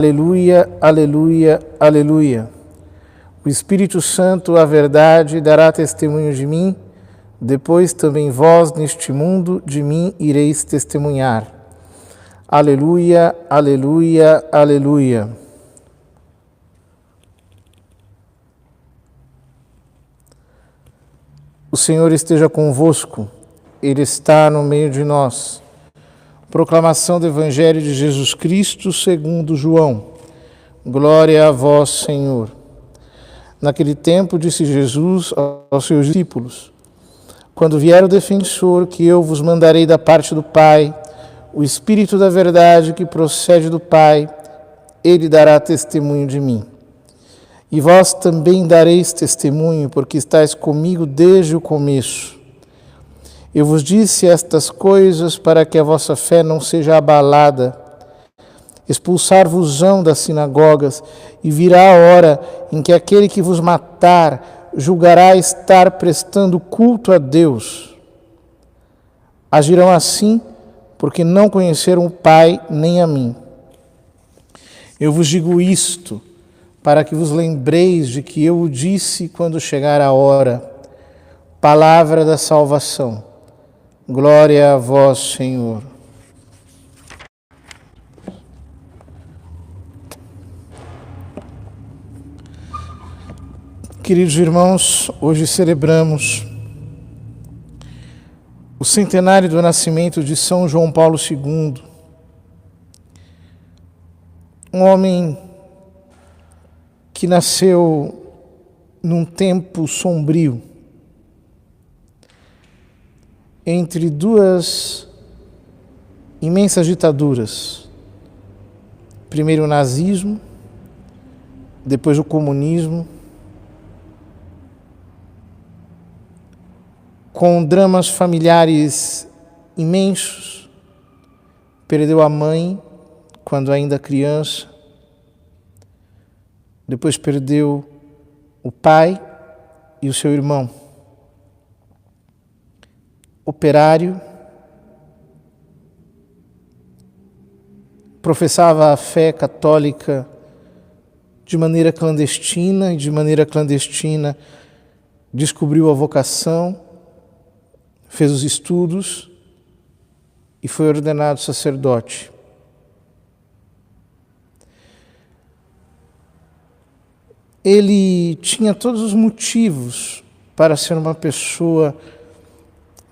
Aleluia, aleluia, aleluia. O Espírito Santo, a verdade, dará testemunho de mim, depois também vós, neste mundo, de mim ireis testemunhar. Aleluia, aleluia, aleluia. O Senhor esteja convosco, Ele está no meio de nós. Proclamação do Evangelho de Jesus Cristo segundo João. Glória a vós, Senhor. Naquele tempo disse Jesus aos seus discípulos: quando vier o defensor que eu vos mandarei da parte do Pai, o Espírito da verdade que procede do Pai, ele dará testemunho de mim. E vós também dareis testemunho, porque estáis comigo desde o começo. Eu vos disse estas coisas para que a vossa fé não seja abalada. Expulsar-vos-ão das sinagogas, e virá a hora em que aquele que vos matar julgará estar prestando culto a Deus. Agirão assim, porque não conheceram o Pai nem a mim. Eu vos digo isto, para que vos lembreis de que eu o disse quando chegar a hora. Palavra da salvação. Glória a vós, Senhor. Queridos irmãos, hoje celebramos o centenário do nascimento de São João Paulo II, um homem que nasceu num tempo sombrio, entre duas imensas ditaduras. Primeiro o nazismo, depois o comunismo, com dramas familiares imensos. Perdeu a mãe quando ainda criança, depois perdeu o pai e o seu irmão. Operário, professava a fé católica de maneira clandestina, e de maneira clandestina descobriu a vocação, fez os estudos e foi ordenado sacerdote. Ele tinha todos os motivos para ser uma pessoa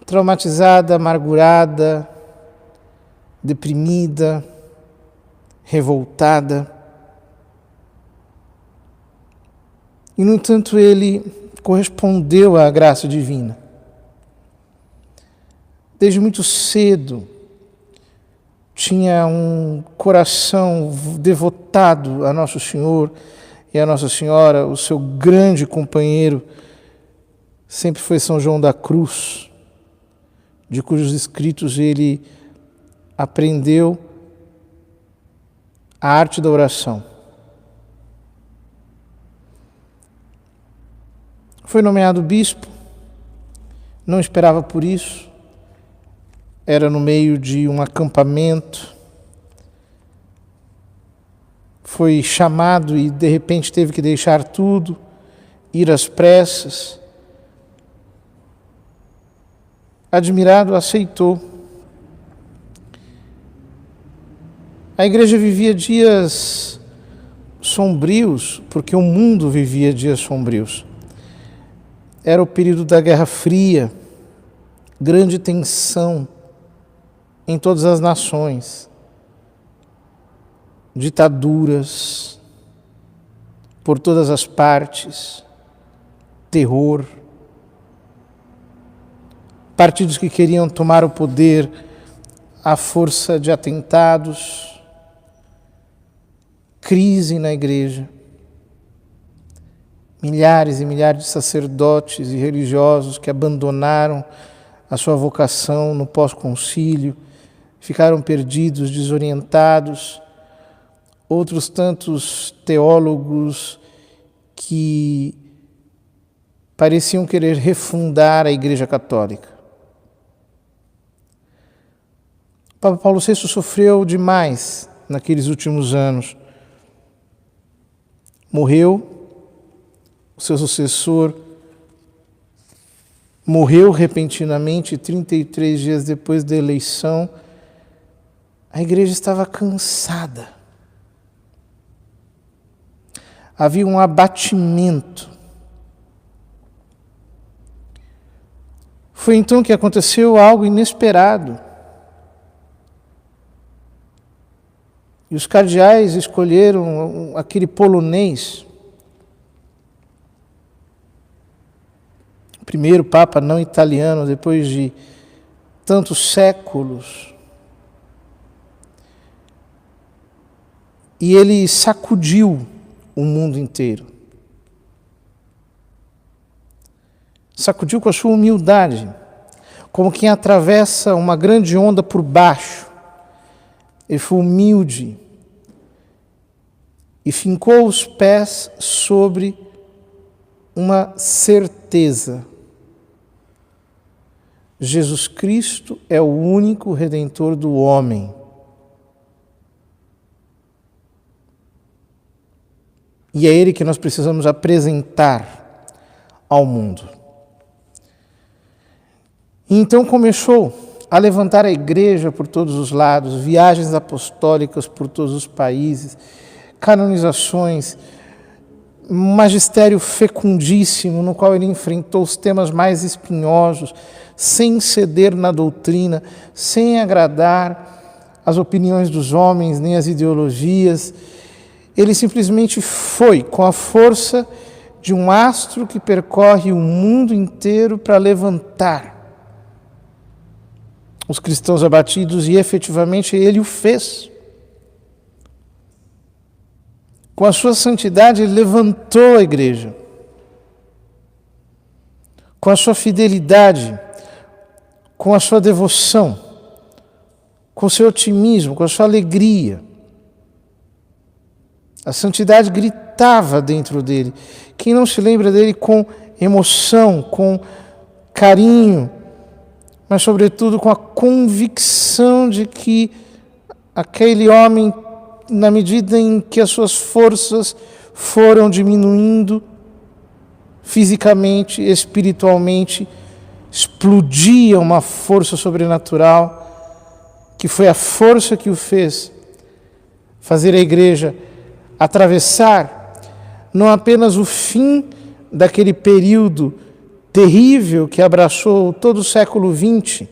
traumatizada, amargurada, deprimida, revoltada. E, no entanto, ele correspondeu à graça divina. Desde muito cedo, tinha um coração devotado a Nosso Senhor e a Nossa Senhora. O seu grande companheiro sempre foi São João da Cruz, de cujos escritos ele aprendeu a arte da oração. Foi nomeado bispo, não esperava por isso, era no meio de um acampamento, foi chamado e de repente teve que deixar tudo, ir às pressas. Admirado, aceitou. A igreja vivia dias sombrios, porque o mundo vivia dias sombrios. Era o período da Guerra Fria, grande tensão em todas as nações, ditaduras por todas as partes, terror, partidos que queriam tomar o poder à força de atentados, crise na igreja. Milhares e milhares de sacerdotes e religiosos que abandonaram a sua vocação no pós-concílio, ficaram perdidos, desorientados. Outros tantos teólogos que pareciam querer refundar a Igreja Católica. O Papa Paulo VI sofreu demais naqueles últimos anos, morreu, o seu sucessor morreu repentinamente, 33 dias depois da eleição. A igreja estava cansada. Havia um abatimento. Foi então que aconteceu algo inesperado. E os cardeais escolheram aquele polonês, o primeiro papa não italiano depois de tantos séculos. E ele sacudiu o mundo inteiro. Sacudiu com a sua humildade, como quem atravessa uma grande onda por baixo. Ele foi humilde e fincou os pés sobre uma certeza. Jesus Cristo é o único Redentor do homem. E é Ele que nós precisamos apresentar ao mundo. E então começou a levantar a igreja por todos os lados, viagens apostólicas por todos os países, canonizações, um magistério fecundíssimo no qual ele enfrentou os temas mais espinhosos, sem ceder na doutrina, sem agradar as opiniões dos homens, nem as ideologias. Ele simplesmente foi com a força de um astro que percorre o mundo inteiro para levantar os cristãos abatidos, e efetivamente ele o fez. Com a sua santidade, ele levantou a igreja. Com a sua fidelidade, com a sua devoção, com o seu otimismo, com a sua alegria. A santidade gritava dentro dele. Quem não se lembra dele com emoção, com carinho, mas sobretudo com a convicção de que aquele homem, na medida em que as suas forças foram diminuindo fisicamente, espiritualmente, explodia uma força sobrenatural, que foi a força que o fez fazer a igreja atravessar não apenas o fim daquele período terrível que abraçou todo o século XX,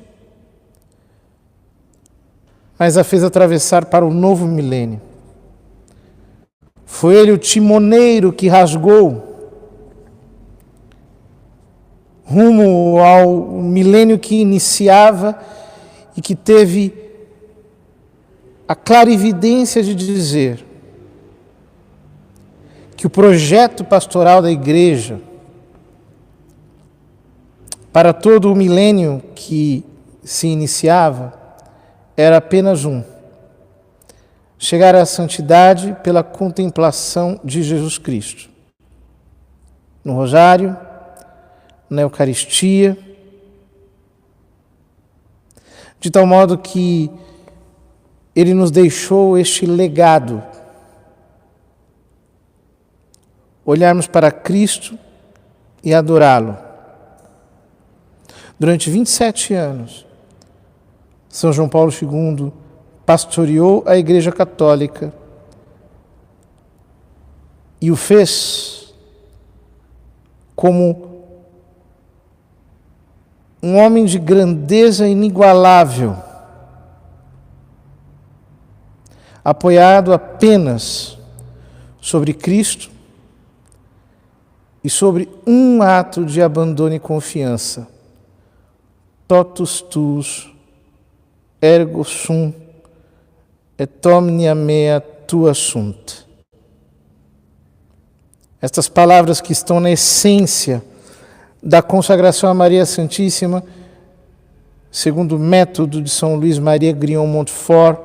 mas a fez atravessar para o novo milênio. Foi ele o timoneiro que rasgou rumo ao milênio que iniciava e que teve a clarividência de dizer que o projeto pastoral da igreja para todo o milênio que se iniciava era apenas um: chegar à santidade pela contemplação de Jesus Cristo. No rosário, na Eucaristia, de tal modo que Ele nos deixou este legado: olharmos para Cristo e adorá-lo. Durante 27 anos, São João Paulo II pastoreou a Igreja Católica e o fez como um homem de grandeza inigualável, apoiado apenas sobre Cristo e sobre um ato de abandono e confiança: totus tuus, ergo sum, et omnia mea tua sunt. Estas palavras que estão na essência da consagração a Maria Santíssima, segundo o método de São Luís Maria Grignon Montfort,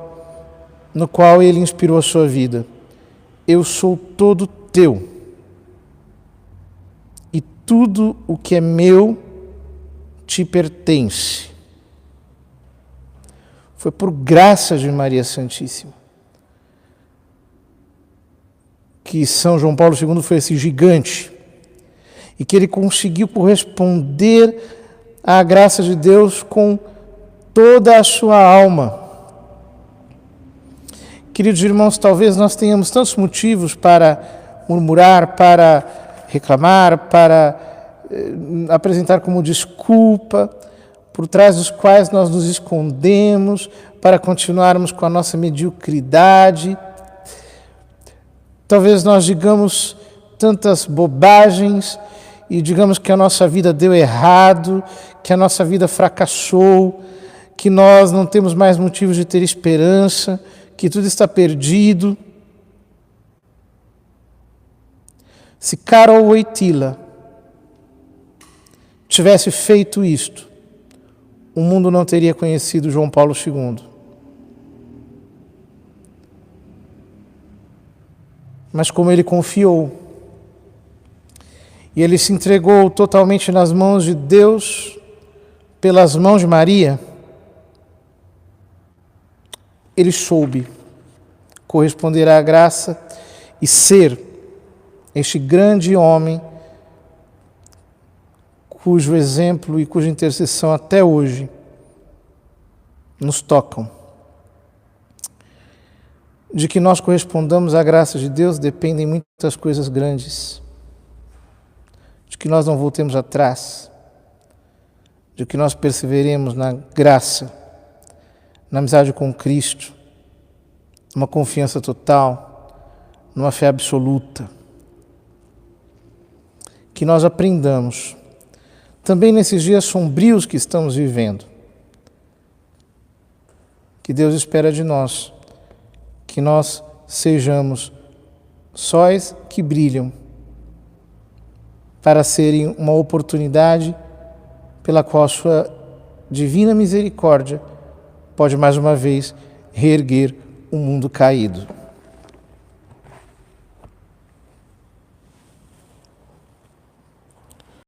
no qual ele inspirou a sua vida: eu sou todo teu, e tudo o que é meu te pertence. Foi por graça de Maria Santíssima que São João Paulo II foi esse gigante e que ele conseguiu corresponder à graça de Deus com toda a sua alma. Queridos irmãos, talvez nós tenhamos tantos motivos para murmurar, para reclamar, para apresentar como desculpa, por trás dos quais nós nos escondemos, para continuarmos com a nossa mediocridade. Talvez nós digamos tantas bobagens e digamos que a nossa vida deu errado, que a nossa vida fracassou, que nós não temos mais motivos de ter esperança, que tudo está perdido. Se Karol Wojtyla tivesse feito isto, o mundo não teria conhecido João Paulo II. Mas como ele confiou, e ele se entregou totalmente nas mãos de Deus, pelas mãos de Maria, ele soube corresponder à graça e ser este grande homem cujo exemplo e cuja intercessão até hoje nos tocam. De que nós correspondamos à graça de Deus dependem muitas coisas grandes. De que nós não voltemos atrás. De que nós perseveremos na graça, na amizade com Cristo, numa confiança total, numa fé absoluta. Que nós aprendamos, também nesses dias sombrios que estamos vivendo, que Deus espera de nós, que nós sejamos sóis que brilham para serem uma oportunidade pela qual a sua divina misericórdia pode mais uma vez reerguer o mundo caído.